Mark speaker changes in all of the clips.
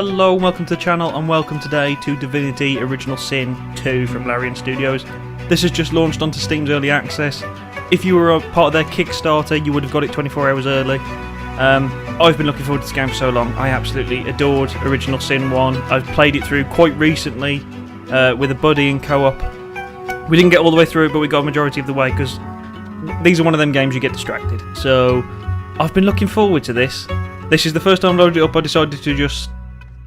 Speaker 1: Hello, welcome to the channel and welcome today to Divinity Original Sin 2 from Larian Studios. This has just launched onto Steam's Early Access. If you were a part of their Kickstarter, you would have got it 24 hours early. I've been looking forward to this game for so long. I absolutely adored Original Sin 1. I've played it through quite recently with a buddy in co-op. We didn't get all the way through it, but we got a majority of the way because these are one of them games you get distracted. So I've been looking forward to this. This is the first time I loaded it up. I decided to just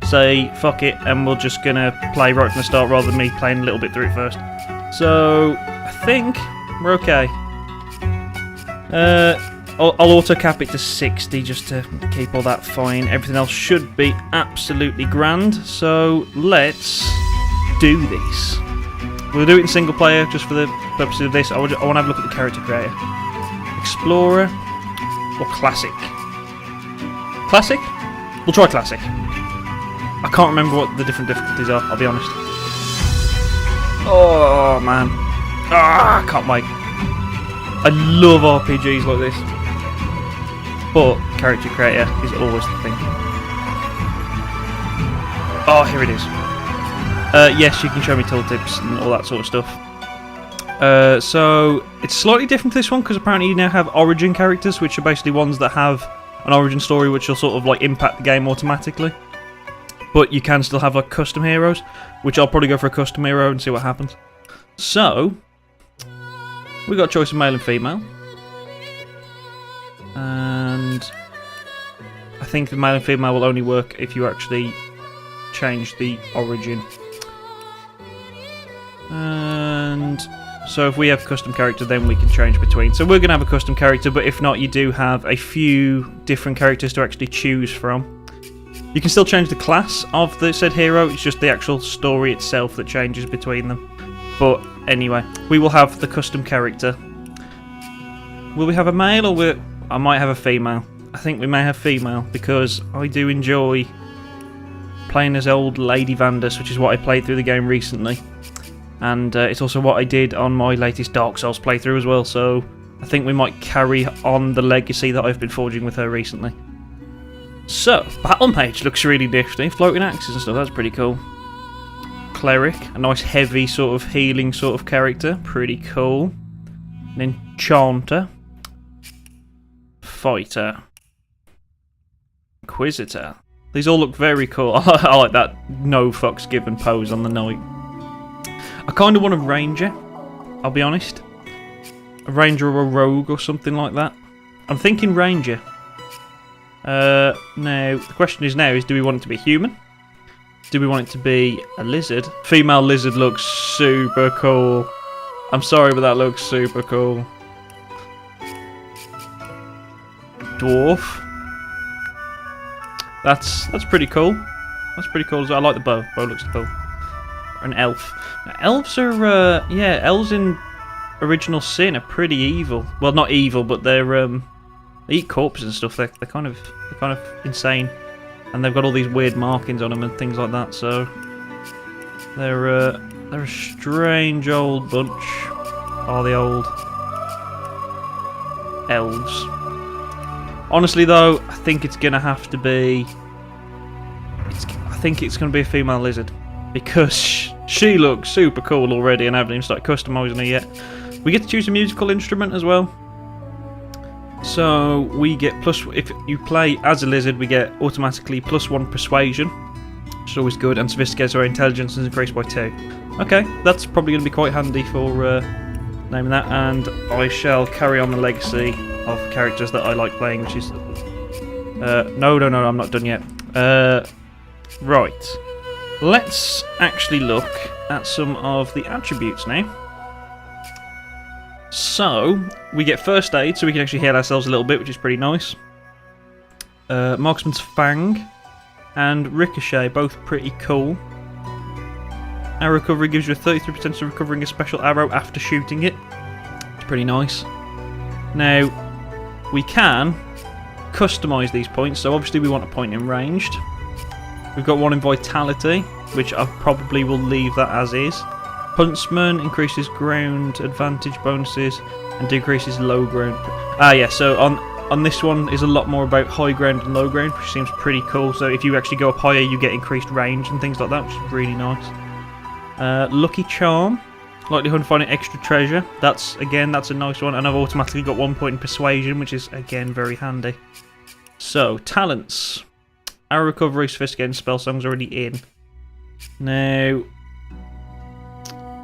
Speaker 1: say fuck it and we're just gonna play right from the start rather than me playing a little bit through it first. So I think we're okay. I'll auto cap it to 60 just to keep all that fine. Everything else should be absolutely grand. So let's do this. We'll do it in single player just for the purposes of this. I want to have a look at the character creator. Explorer or classic? Classic? We'll try classic. I can't remember what the different difficulties are, I'll be honest. Oh man. I can't wait. I love RPGs like this. But character creator is always the thing. Oh, here it is. Yes, you can show me tooltips and all that sort of stuff. So, it's slightly different to this one because apparently you now have origin characters, which are basically ones that have an origin story which will sort of like impact the game automatically. But you can still have like custom heroes, which I'll probably go for a custom hero and see what happens. So, we got a choice of male and female. And I think the male and female will only work if you actually change the origin. And so if we have custom character, then we can change between. So we're going to have a custom character, but if not, you do have a few different characters to actually choose from. You can still change the class of the said hero, it's just the actual story itself that changes between them. But anyway, we will have the custom character. Will we have a male or I might have a female? I think we may have female because I do enjoy playing as old Lady Vandus, which is what I played through the game recently. And it's also what I did on my latest Dark Souls playthrough as well, so I think we might carry on the legacy that I've been forging with her recently. So, Battle Mage looks really nifty. Floating axes and stuff, that's pretty cool. Cleric, a nice heavy sort of healing sort of character, pretty cool. An Enchanter. Fighter. Inquisitor. These all look very cool. I like that no fucks given pose on the knight. I kind of want a ranger, I'll be honest. A ranger or a rogue or something like that. I'm thinking ranger. Now, the question is do we want it to be human? Do we want it to be a lizard? Female lizard looks super cool. I'm sorry, but that looks super cool. Dwarf. That's pretty cool. That's pretty cool as well. I like the bow. Bow looks cool. Or an elf. Now, elves are, yeah, elves in Original Sin are pretty evil. Well, not evil, but they're, they eat corpses and stuff. They're kind of insane, and they've got all these weird markings on them and things like that. So they're a strange old bunch. Are the old elves? Honestly, though, I think it's gonna have to be. I think it's gonna be a female lizard because she looks super cool already, and I haven't even started customizing her yet. We get to choose a musical instrument as well. So we get plus, if you play as a lizard, we get automatically +1 persuasion, which is always good, and sophisticates our intelligence is increased by 2. Okay, that's probably going to be quite handy for naming that, and I shall carry on the legacy of characters that I like playing, which is... No, I'm not done yet. Right. Let's actually look at some of the attributes now. So, we get first aid, so we can actually heal ourselves a little bit, which is pretty nice. Marksman's Fang and Ricochet, both pretty cool. Arrow recovery gives you a 33% of recovering a special arrow after shooting it. It's pretty nice. Now, we can customise these points, so obviously we want a point in ranged. We've got one in Vitality, which I probably will leave that as is. Huntsman increases ground advantage bonuses and decreases low ground. Yeah, so on this one is a lot more about high ground and low ground, which seems pretty cool. So if you actually go up higher, you get increased range and things like that, which is really nice. Lucky Charm. Likelihood of finding extra treasure. That's a nice one. And I've automatically got 1 point in Persuasion, which is, again, very handy. So, talents. Arrow Recovery, Sophisticated Spell Song's already in. Now,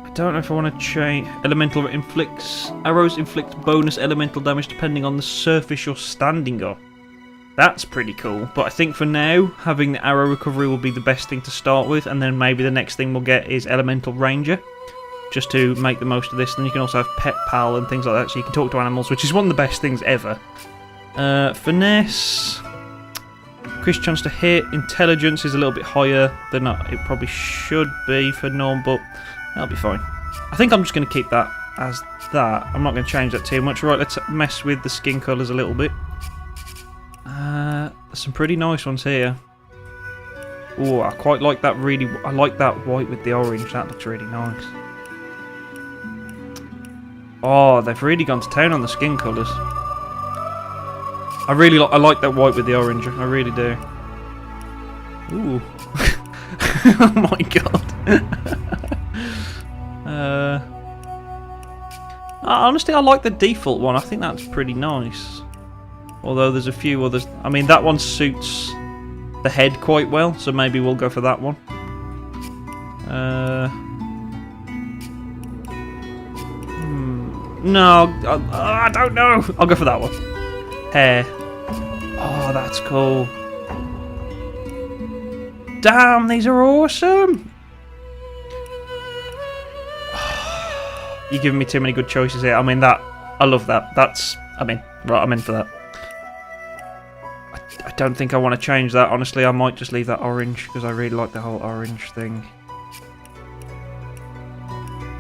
Speaker 1: I don't know if I want to change. Elemental inflicts. Arrows inflict bonus elemental damage depending on the surface you're standing on. That's pretty cool. But I think for now, having the Arrow Recovery will be the best thing to start with. And then maybe the next thing we'll get is Elemental Ranger, just to make the most of this. And you can also have Pet Pal and things like that, so you can talk to animals, which is one of the best things ever. Finesse. Increased chance to hit. Intelligence is a little bit higher than it probably should be for norm, but that'll be fine. I think I'm just going to keep that as that. I'm not going to change that too much. Right, let's mess with the skin colours a little bit. There's some pretty nice ones here. Oh, I quite like that. I like that white with the orange. That looks really nice. Oh, they've really gone to town on the skin colours. I like that white with the orange. I really do. Ooh. Oh my god. Honestly, I like the default one. I think that's pretty nice. Although there's a few others. I mean, that one suits the head quite well, so maybe we'll go for that one. No, I don't know. I'll go for that one. Hair. Oh, that's cool. Damn, these are awesome. You're giving me too many good choices here. I mean, I love that. I'm in for that. I don't think I want to change that. Honestly, I might just leave that orange because I really like the whole orange thing.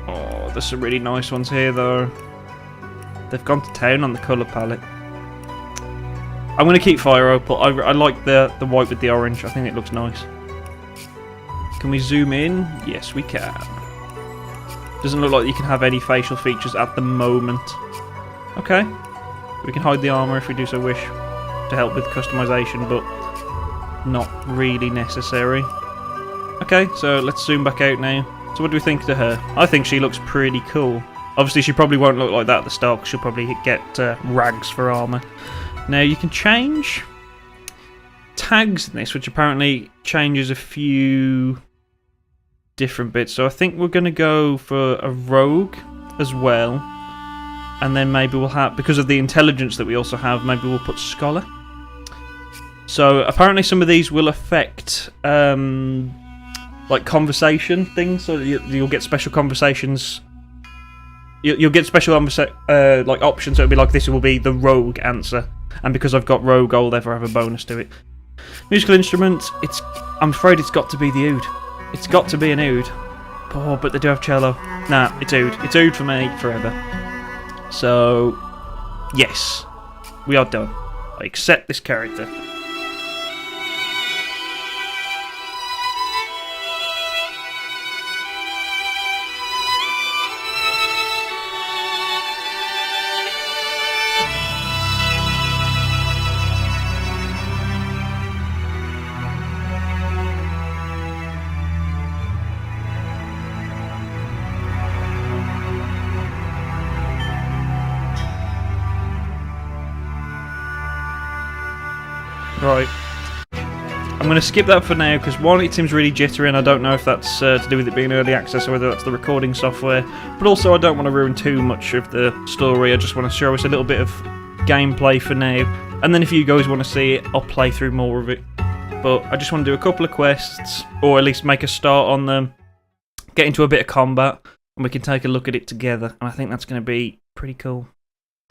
Speaker 1: Oh, there's some really nice ones here, though. They've gone to town on the colour palette. I'm going to keep Fire Opal. I like the white with the orange. I think it looks nice. Can we zoom in? Yes, we can. Doesn't look like you can have any facial features at the moment. Okay. We can hide the armour if we do so wish, to help with customization, but not really necessary. Okay, so let's zoom back out now. So what do we think to her? I think she looks pretty cool. Obviously, she probably won't look like that at the start, because she'll probably get rags for armour. Now, you can change tags in this, which apparently changes a few different bits. So I think we're going to go for a rogue as well. And then maybe we'll have, because of the intelligence that we also have, maybe we'll put scholar. So apparently some of these will affect like conversation things. So you'll get special conversations. You'll get special like options. So it'll be like, this will be the rogue answer. And because I've got rogue, I'll ever have a bonus to it. Musical instrument. I'm afraid it's got to be the oud. It's got to be an oud. Oh, but they do have cello. Nah, it's oud. It's oud for me forever. So, yes, we are done. I accept this character. Right, I'm going to skip that for now because one, it seems really jittery and I don't know if that's to do with it being early access or whether that's the recording software, but also I don't want to ruin too much of the story. I just want to show us a little bit of gameplay for now, and then if you guys want to see it, I'll play through more of it. But I just want to do a couple of quests, or at least make a start on them, get into a bit of combat, and we can take a look at it together, and I think that's going to be pretty cool.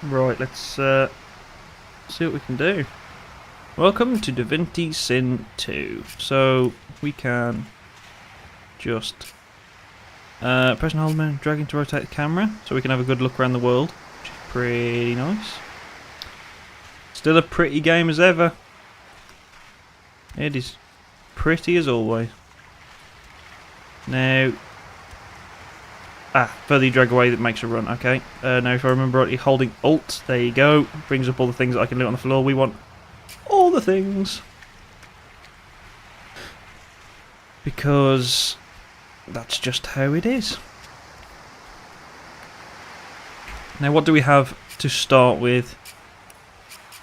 Speaker 1: Right, let's see what we can do. Welcome to Divinity Sin 2. So, we can just press and hold and drag to rotate the camera, so we can have a good look around the world, which is pretty nice. Still a pretty game as ever. It is pretty as always. Now, further you drag away, that makes a run. Okay. Now, if I remember rightly, holding Alt, there you go, brings up all the things that I can do on the floor. We want all the things. Because that's just how it is. Now, what do we have to start with?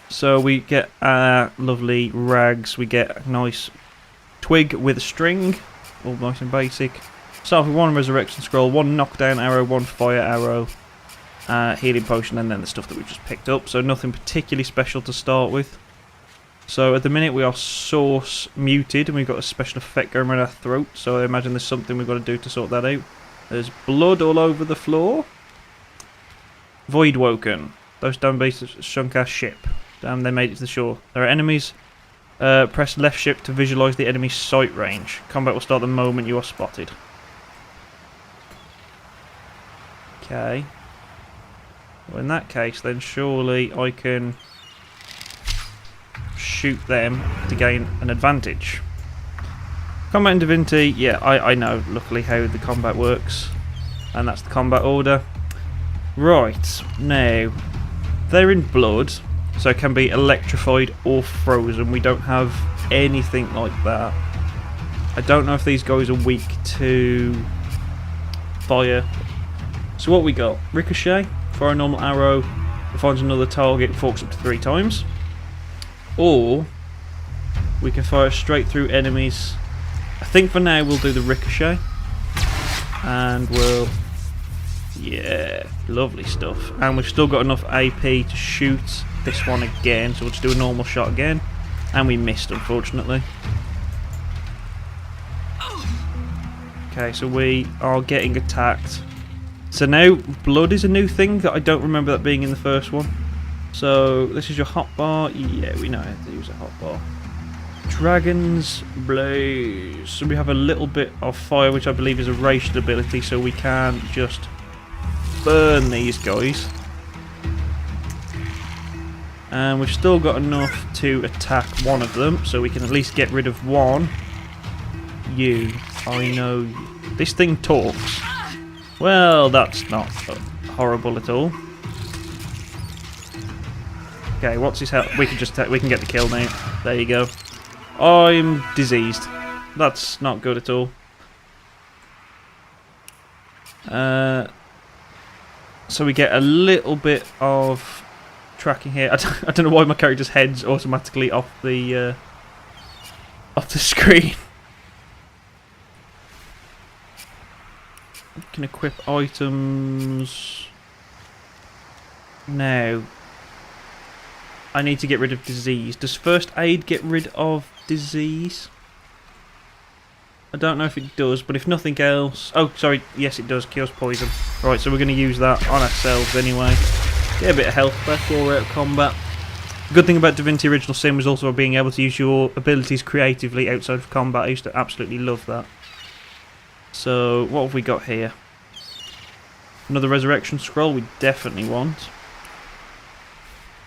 Speaker 1: So we get our lovely rags. We get a nice twig with a string, all nice and basic. Start with one resurrection scroll, one knockdown arrow, one fire arrow, healing potion, and then the stuff that we've just picked up. So nothing particularly special to start with. So at the minute we are source muted, and we've got a special effect going around our throat. So I imagine there's something we've got to do to sort that out. There's blood all over the floor. Void woken. Those damn beasts sunk our ship. Damn, they made it to the shore. There are enemies. Press left shift to visualise the enemy's sight range. Combat will start the moment you are spotted. Okay. Well, in that case, then surely I can shoot them to gain an advantage. Combat in Divinity, yeah, I know, luckily, how the combat works. And that's the combat order. Right, now, they're in blood, so it can be electrified or frozen. We don't have anything like that. I don't know if these guys are weak to fire. So what we got? Ricochet, fire a normal arrow, it finds another target, forks up to 3 times. Or we can fire straight through enemies. I think for now we'll do the ricochet. And we'll... yeah, lovely stuff. And we've still got enough AP to shoot this one again, so we'll just do a normal shot again. And we missed, unfortunately. Okay, so we are getting attacked. So now blood is a new thing that I don't remember that being in the first one. So this is your hotbar. Yeah, we know how to use a hotbar. Dragon's Blaze. So we have a little bit of fire, which I believe is a ranged ability, so we can just burn these guys. And we've still got enough to attack one of them, so we can at least get rid of one. You. I know you. This thing talks. Well, that's not horrible at all. Okay, what's his health? We can just we can get the kill now. There you go. I'm diseased. That's not good at all. So we get a little bit of tracking here. I don't know why my character's head's automatically off the screen. You can equip items now. I need to get rid of disease. Does first aid get rid of disease? I don't know if it does, but if nothing else... oh, sorry. Yes, it does. Cures poison. Right, so we're going to use that on ourselves anyway. Get a bit of health back while we're out of combat. The good thing about Divinity Original Sin was also being able to use your abilities creatively outside of combat. I used to absolutely love that. So, what have we got here? Another resurrection scroll we definitely want.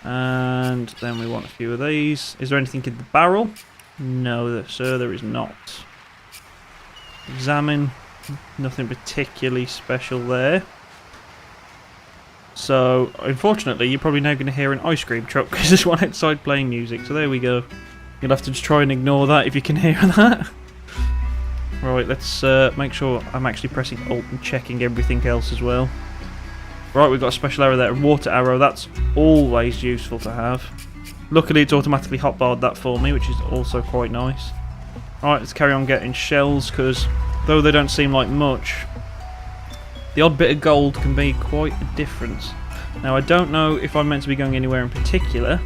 Speaker 1: And then we want a few of these. Is there anything in the barrel? No, sir, there is not. Examine. Nothing particularly special there. So, unfortunately, you're probably now going to hear an ice cream truck because there's one outside playing music. So there we go. You'll have to just try and ignore that if you can hear that. Right, let's make sure I'm actually pressing Alt and checking everything else as well. Right, we've got a special arrow there, a water arrow. That's always useful to have. Luckily, it's automatically hotbarred that for me, which is also quite nice. Alright, let's carry on getting shells, because though they don't seem like much, the odd bit of gold can be quite a difference. Now, I don't know if I'm meant to be going anywhere in particular,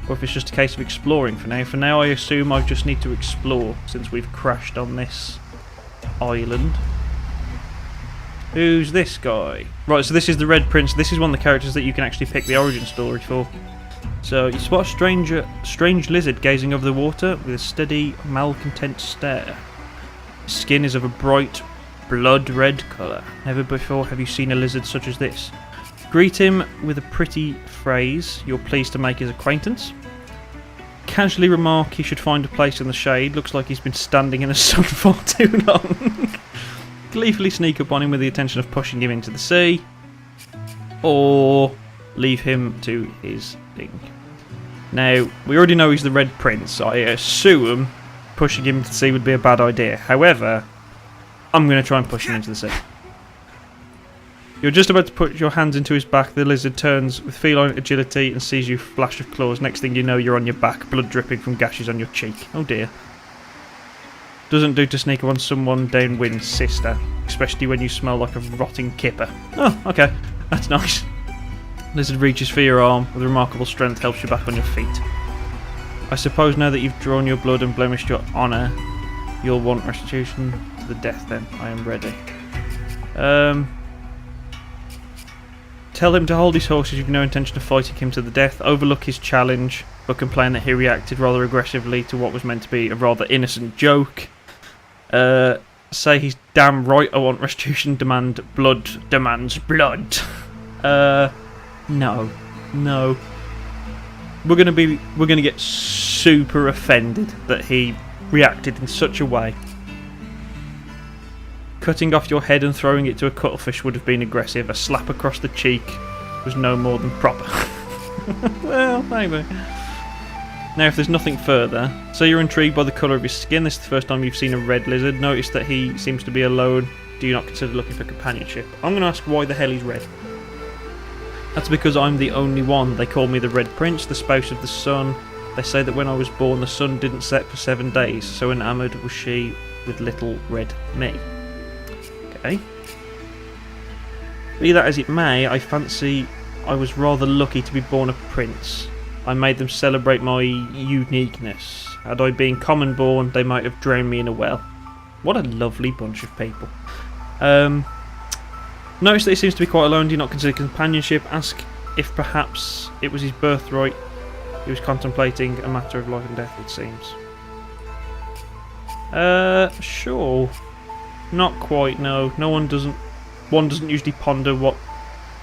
Speaker 1: or if it's just a case of exploring for now. For now, I assume I just need to explore, since we've crashed on this island. Who's this guy? Right, so this is the Red Prince. This is one of the characters that you can actually pick the origin story for. So, you spot a strange lizard gazing over the water with a steady, malcontent stare. His skin is of a bright, blood-red colour. Never before have you seen a lizard such as this. Greet him with a pretty phrase. You're pleased to make his acquaintance. Casually remark he should find a place in the shade. Looks like he's been standing in the sun for too long. gleefully sneak up on him with the intention of pushing him into the sea, or leave him to his thing. Now, we already know he's the Red Prince, so I assume pushing him into the sea would be a bad idea. However, I'm going to try and push him into the sea. You're just about to put your hands into his back. The lizard turns with feline agility and sees you flash of claws. Next thing you know, you're on your back, blood dripping from gashes on your cheek. Oh dear. Doesn't do to sneak up on someone downwind, sister. Especially when you smell like a rotting kipper. Oh, okay. That's nice. Lizard reaches for your arm with remarkable strength, helps you back on your feet. I suppose now that you've drawn your blood and blemished your honour, you'll want restitution to the death then. I am ready. Tell him to hold his horses. You've no intention of fighting him to the death. Overlook his challenge, but complain that he reacted rather aggressively to what was meant to be a rather innocent joke. Say he's damn right I want restitution, demand blood, demands blood. No. We're gonna get super offended that he reacted in such a way. Cutting off your head and throwing it to a cuttlefish would have been aggressive. A slap across the cheek was no more than proper. Well, maybe. Now, if there's nothing further, so you're intrigued by the colour of his skin. This is the first time you've seen a red lizard. Notice that he seems to be alone. Do you not consider looking for companionship? I'm going to ask why the hell he's red. That's because I'm the only one. They call me the Red Prince, the spouse of the sun. They say that when I was born, the sun didn't set for 7 days. So enamoured was she with little red me. Okay. Be that as it may, I fancy I was rather lucky to be born a prince. I made them celebrate my uniqueness. Had I been common born, they might have drowned me in a well. What a lovely bunch of people. Notice that he seems to be quite alone. Do you not consider companionship? Ask if perhaps it was his birthright. He was contemplating a matter of life and death, it seems. Sure. Not quite, no. One doesn't usually ponder what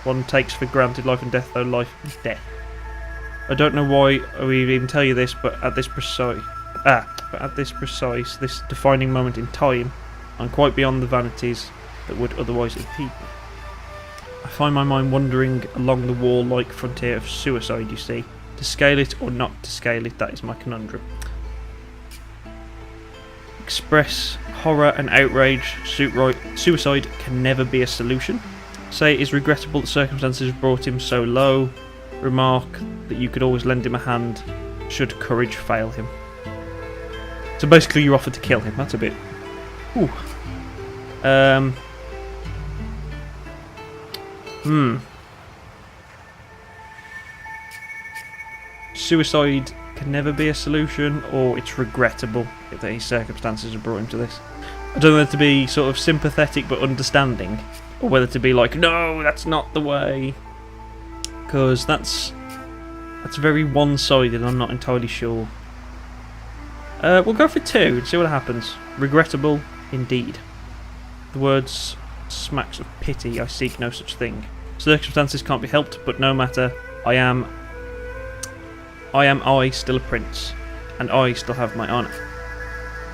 Speaker 1: one takes for granted, life and death, though life is death. I don't know why we even tell you this, but at this precise, this defining moment in time, I'm quite beyond the vanities that would otherwise impede me. I find my mind wandering along the wall-like frontier of suicide, you see. To scale it or not to scale it, that is my conundrum. Express horror and outrage. Suicide can never be a solution. Say it is regrettable that circumstances brought him so low. Remark that you could always lend him a hand should courage fail him. So basically you offered to kill him. That's a bit... Ooh. Suicide can never be a solution, or it's regrettable if these circumstances have brought him to this. I don't know whether to be sort of sympathetic but understanding, or whether to be like, no, that's not the way. Because that's very one-sided, I'm not entirely sure. We'll go for 2 and see what happens. Regrettable, indeed. The words smacks of pity, I seek no such thing. Circumstances can't be helped, but no matter, I am still a prince, and I still have my honour.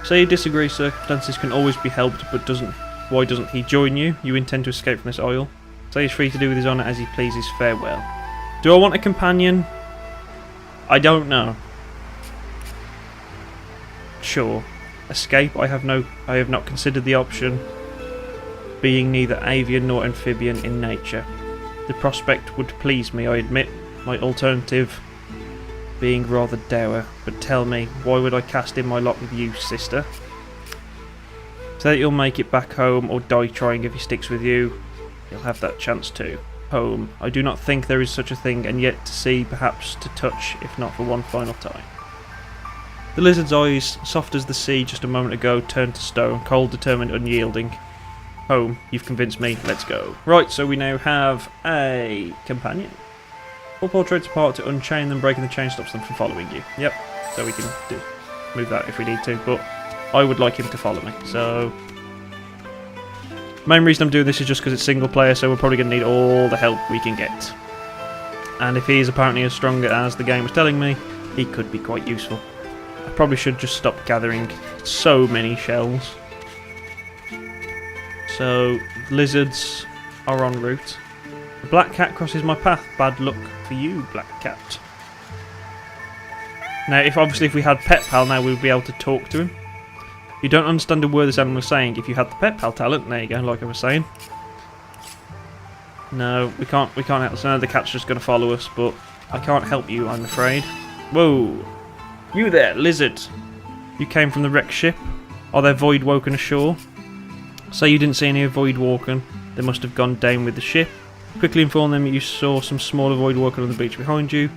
Speaker 1: Say you disagree, circumstances can always be helped, but why doesn't he join you? You intend to escape from this isle. Say he's free to do with his honour as he pleases, farewell. Do I want a companion? I don't know. Sure. Escape, I have not considered the option, being neither avian nor amphibian in nature. The prospect would please me, I admit, my alternative being rather dour, but tell me, why would I cast in my lot with you, sister? Say that you'll make it back home, or die trying if he sticks with you. You'll have that chance too. Home. I do not think there is such a thing, and yet to see, perhaps to touch, if not for one final time. The lizard's eyes, soft as the sea just a moment ago, turned to stone, cold, determined, unyielding. Home. You've convinced me. Let's go. Right, so we now have a companion. Pull portraits apart to unchain them. Breaking the chain stops them from following you. Yep. So we can move that if we need to, but I would like him to follow me. So main reason I'm doing this is just because it's single player, so we're probably going to need all the help we can get. And if he is apparently as strong as the game was telling me, he could be quite useful. I probably should just stop gathering so many shells. So, lizards are en route. The black cat crosses my path. Bad luck for you, black cat. Now, if we had Pet Pal now, we would be able to talk to him. You don't understand a word this animal is saying. If you had the Pet Pal talent, there you go, like I was saying. No, we can't help us. No, the cat's just going to follow us, but I can't help you, I'm afraid. Whoa! You there, lizard! You came from the wrecked ship. Are there Voidwoken ashore? Say you didn't see any Voidwoken. They must have gone down with the ship. Quickly inform them you saw some smaller Voidwoken on the beach behind you.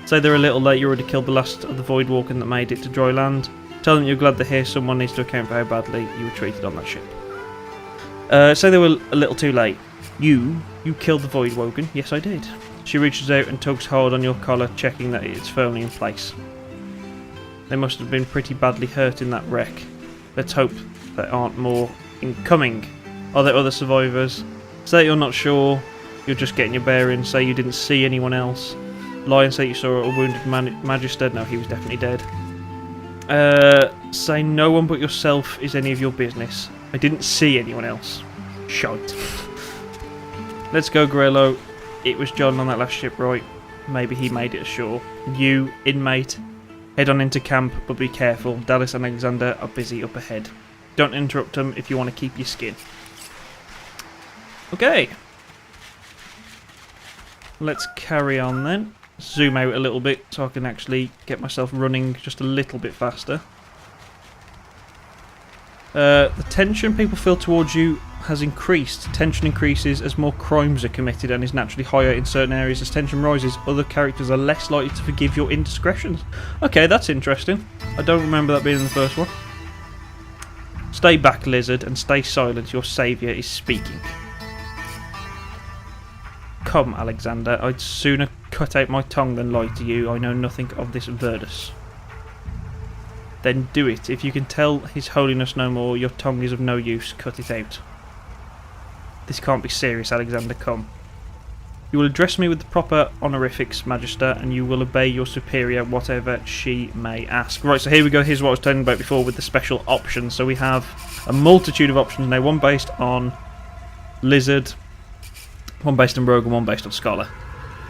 Speaker 1: Say they're a little late, you already killed the last of the Voidwoken that made it to dry land. Tell them you're glad to hear someone needs to account for how badly you were treated on that ship. Say they were a little too late. You killed the Voidwoken. Yes, I did. She reaches out and tugs hard on your collar, checking that it's firmly in place. They must have been pretty badly hurt in that wreck. Let's hope there aren't more incoming. Are there other survivors? Say you're not sure. You're just getting your bearings. Say you didn't see anyone else. Lie and say you saw a wounded magister. No, he was definitely dead. Say no one but yourself is any of your business. I didn't see anyone else. Shite. Let's go, Grello. It was John on that last ship, right? Maybe he made it ashore. You, inmate, head on into camp, but be careful. Dallas and Alexander are busy up ahead. Don't interrupt them if you want to keep your skin. Okay. Let's carry on then. Zoom out a little bit so I can actually get myself running just a little bit faster. The tension people feel towards you has increased. Tension increases as more crimes are committed and is naturally higher in certain areas. As tension rises, other characters are less likely to forgive your indiscretions. Okay, that's interesting. I don't remember that being in the first one. Stay back, lizard, and stay silent. Your saviour is speaking. Come, Alexander. I'd sooner cut out my tongue than lie to you. I know nothing of this Vandus. Then do it. If you can tell His Holiness no more, your tongue is of no use. Cut it out. This can't be serious, Alexander. Come. You will address me with the proper honorifics, Magister, and you will obey your superior, whatever she may ask. Right, so here we go. Here's what I was telling you about before with the special options. So we have a multitude of options now. One based on Lizard, one based on Rogue, and one based on Scholar.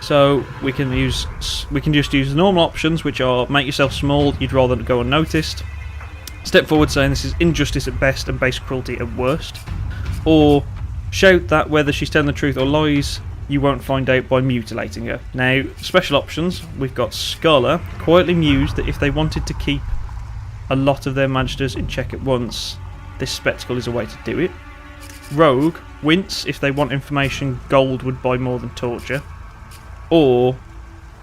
Speaker 1: So we can just use the normal options, which are make yourself small, you'd rather go unnoticed. Step forward saying this is injustice at best and base cruelty at worst. Or shout that whether she's telling the truth or lies, you won't find out by mutilating her. Now, special options, we've got Scholar, quietly mused that if they wanted to keep a lot of their magisters in check at once, this spectacle is a way to do it. Rogue, wince if they want information gold would buy more than torture. Or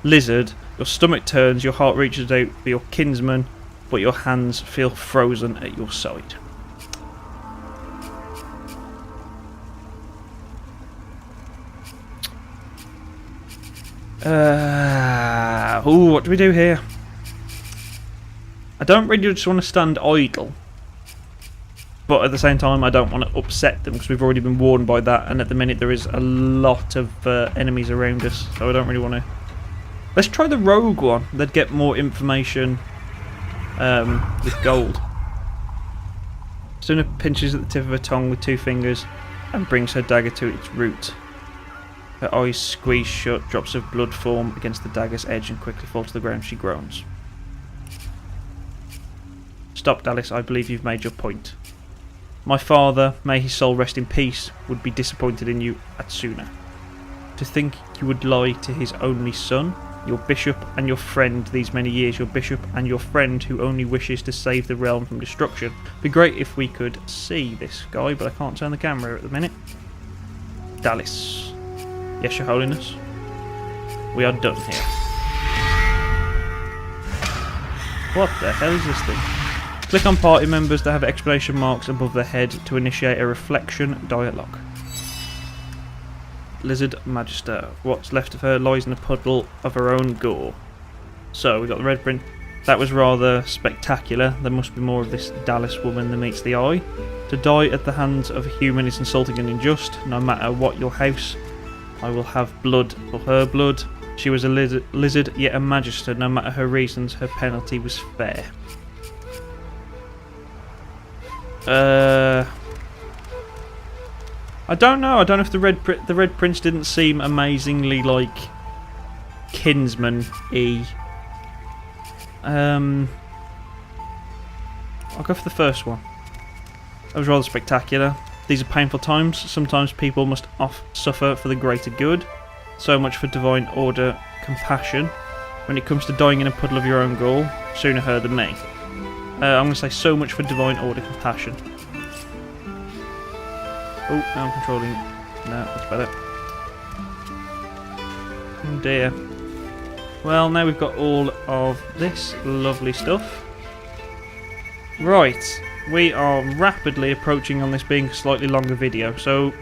Speaker 1: Lizard, your stomach turns, your heart reaches out for your kinsman, but your hands feel frozen at your side. What do we do here? I don't really just want to stand idle, but at the same time I don't want to upset them because we've already been warned by that, and at the minute there is a lot of enemies around us, so I don't really want to. Let's try the rogue one. They'd get more information with gold. Suna pinches at the tip of her tongue with 2 fingers and brings her dagger to its root. Her eyes squeeze shut, drops of blood form against the dagger's edge and quickly fall to the ground. She groans. Stop, Dallas, I believe you've made your point. My father, may his soul rest in peace, would be disappointed in you at Suna. To think you would lie to his only son, your bishop and your friend these many years, your bishop and your friend who only wishes to save the realm from destruction. Be great if we could see this guy, but I can't turn the camera at the minute. Dallas. Yes, Your Holiness. We are done here. What the hell is this thing? Click on party members that have exclamation marks above their head to initiate a reflection dialogue. Lizard Magister. What's left of her lies in a puddle of her own gore. So, we got the red print. That was rather spectacular. There must be more of this Dallas woman than meets the eye. To die at the hands of a human is insulting and unjust. No matter what your house, I will have blood for her blood. She was a lizard, yet a magister. No matter her reasons, her penalty was fair. I don't know. I don't know if the Red Prince didn't seem amazingly like kinsman-y. I'll go for the first one. That was rather spectacular. These are painful times. Sometimes people must suffer for the greater good. So much for divine order, compassion. When it comes to dying in a puddle of your own gall, sooner her than me. I'm going to say so much for divine order, compassion. Oh, now I'm controlling. No, that's better. Oh dear. Well, now we've got all of this lovely stuff. Right, we are rapidly approaching on this being a slightly longer video, so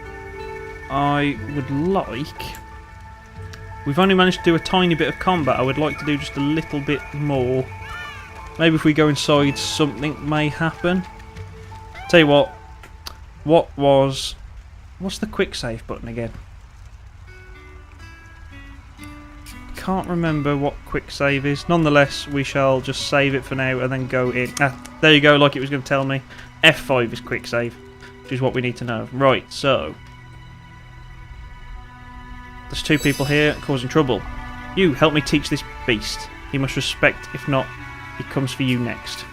Speaker 1: I would like... We've only managed to do a tiny bit of combat. I would like to do just a little bit more. Maybe if we go inside, something may happen. Tell you what. What's the quick save button again? Can't remember what quick save is. Nonetheless, we shall just save it for now and then go in. Ah, there you go, like it was going to tell me. F5 is quick save, which is what we need to know. Right, so... There's two people here causing trouble. You, help me teach this beast. He must respect, if not, he comes for you next.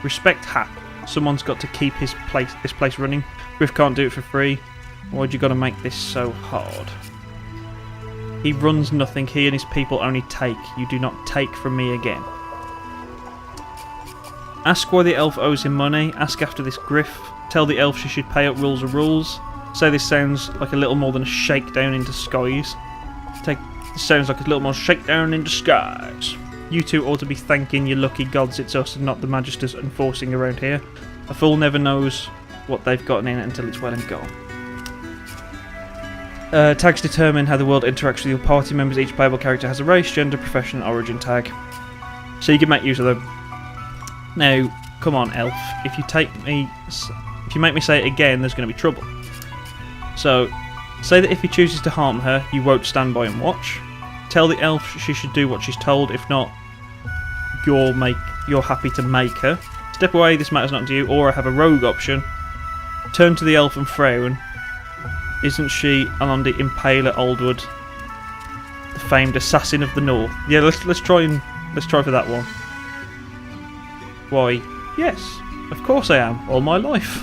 Speaker 1: Respect hat. Someone's got to keep this place running. Griff can't do it for free. Why'd you gotta make this so hard? He runs nothing. He and his people only take. You do not take from me again. Ask why the elf owes him money. Ask after this Griff. Tell the elf she should pay up. Rules are rules. Say this sounds like a little more than a shakedown in disguise. This sounds like a little more shakedown in disguise. You two ought to be thanking your lucky gods it's us and not the magisters enforcing around here. A fool never knows what they've gotten in until it's well and gone. Tags determine how the world interacts with your party members. Each playable character has a race, gender, profession, and origin tag. So you can make use of them. Now, come on, elf. If you make me say it again, there's going to be trouble. So, say that if he chooses to harm her, you won't stand by and watch. Tell the elf she should do what she's told. If not, you're happy to make her. Step away, this matters not to you. Or I have a rogue option. Turn to the elf and frown. Isn't she Alondi Impaler Oldwood, the famed assassin of the North? Yeah, let's try for that one. Why? Yes, of course I am. All my life.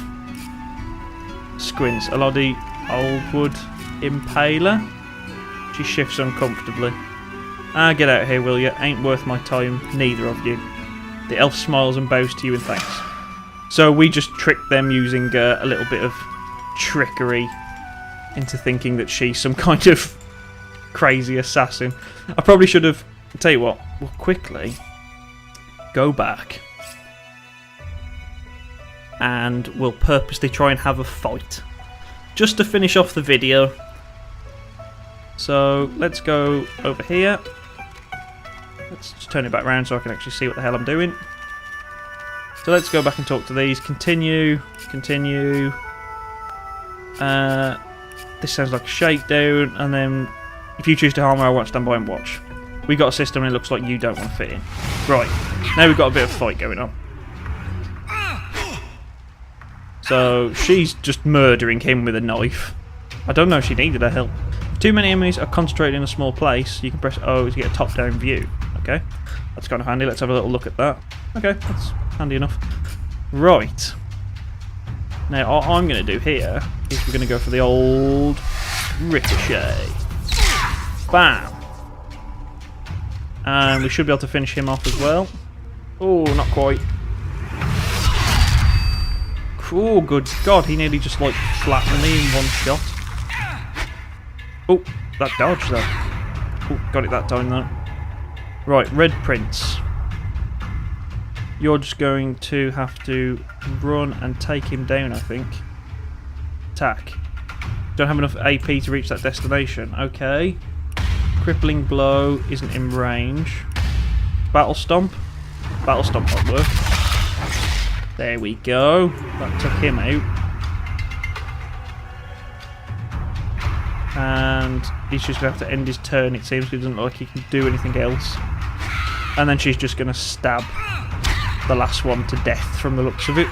Speaker 1: Squints. Alondi Oldwood Impaler. She shifts uncomfortably. Ah, get out of here, will you? Ain't worth my time, neither of you. The elf smiles and bows to you in thanks. So we just tricked them using a little bit of trickery into thinking that she's some kind of crazy assassin. I probably should have... Tell you what, we'll quickly go back and we'll purposely try and have a fight. Just to finish off the video. So let's go over here. Let's just turn it back around so I can actually see what the hell I'm doing. So let's go back and talk to these. Continue. This sounds like a shakedown, and then if you choose to harm her, I won't stand by and watch. We got a system and it looks like you don't want to fit in. Right, now we've got a bit of a fight going on. So she's just murdering him with a knife. I don't know if she needed her help. If too many enemies are concentrated in a small place, you can press O to get a top-down view. Okay, that's kind of handy. Let's have a little look at that. Okay, that's handy enough. Right. Now, all I'm going to do here is we're going to go for the old ricochet. Bam! And we should be able to finish him off as well. Oh, not quite. Oh, good God, he nearly just like flattened me in one shot. Oh, that dodge though. Oh, got it that time though. Right, Red Prince. You're just going to have to run and take him down, I think. Attack. Don't have enough AP to reach that destination. Okay. Crippling blow isn't in range. Battle Stomp. Battle Stomp won't work. There we go. That took him out. And he's just going to have to end his turn, it seems. He doesn't look like he can do anything else. And then she's just going to stab the last one to death from the looks of it.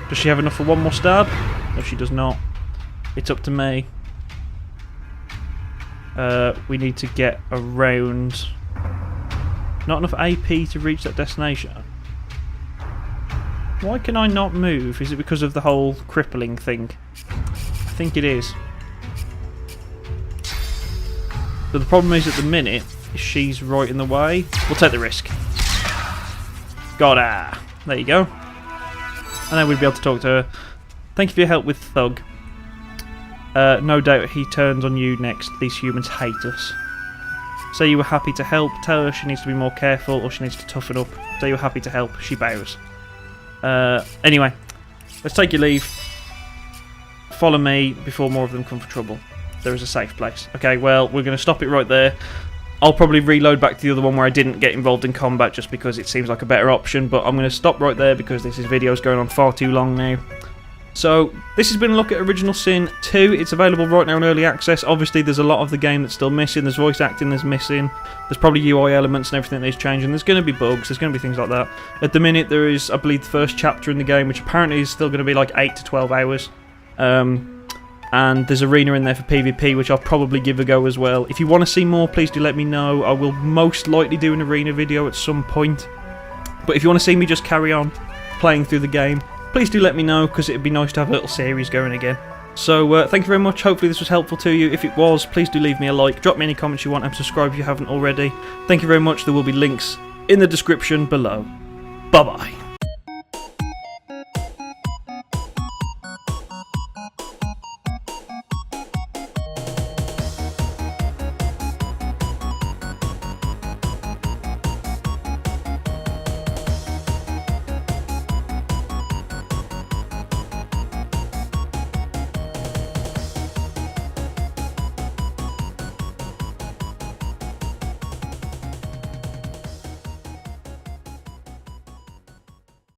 Speaker 1: Does she have enough for one more stab? No, she does not. It's up to me. We need to get around. Not enough AP to reach that destination. Why can I not move? Is it because of the whole crippling thing? I think it is. But the problem is at the minute, she's right in the way. We'll take the risk. Got her. There you go. And then we'd be able to talk to her. Thank you for your help with Thug. No doubt he turns on you next. These humans hate us. Say you were happy to help. Tell her she needs to be more careful or she needs to toughen up. Say you were happy to help. She bows. Anyway, let's take your leave. Follow me before more of them come for trouble. There is a safe place. Okay, well, we're going to stop it right there. I'll probably reload back to the other one where I didn't get involved in combat just because it seems like a better option, but I'm going to stop right there because this video is going on far too long now. So, this has been a look at Original Sin 2. It's available right now in early access. Obviously, there's a lot of the game that's still missing. There's voice acting that's missing. There's probably UI elements and everything that is changing. There's going to be bugs. There's going to be things like that. At the minute, there is, I believe, the first chapter in the game, which apparently is still going to be like 8 to 12 hours. And there's arena in there for PvP, which I'll probably give a go as well. If you want to see more, please do let me know. I will most likely do an arena video at some point. But if you want to see me just carry on playing through the game, please do let me know, because it'd be nice to have a little series going again. So, thank you very much. Hopefully this was helpful to you. If it was, please do leave me a like. Drop me any comments you want and subscribe if you haven't already. Thank you very much. There will be links in the description below. Bye-bye.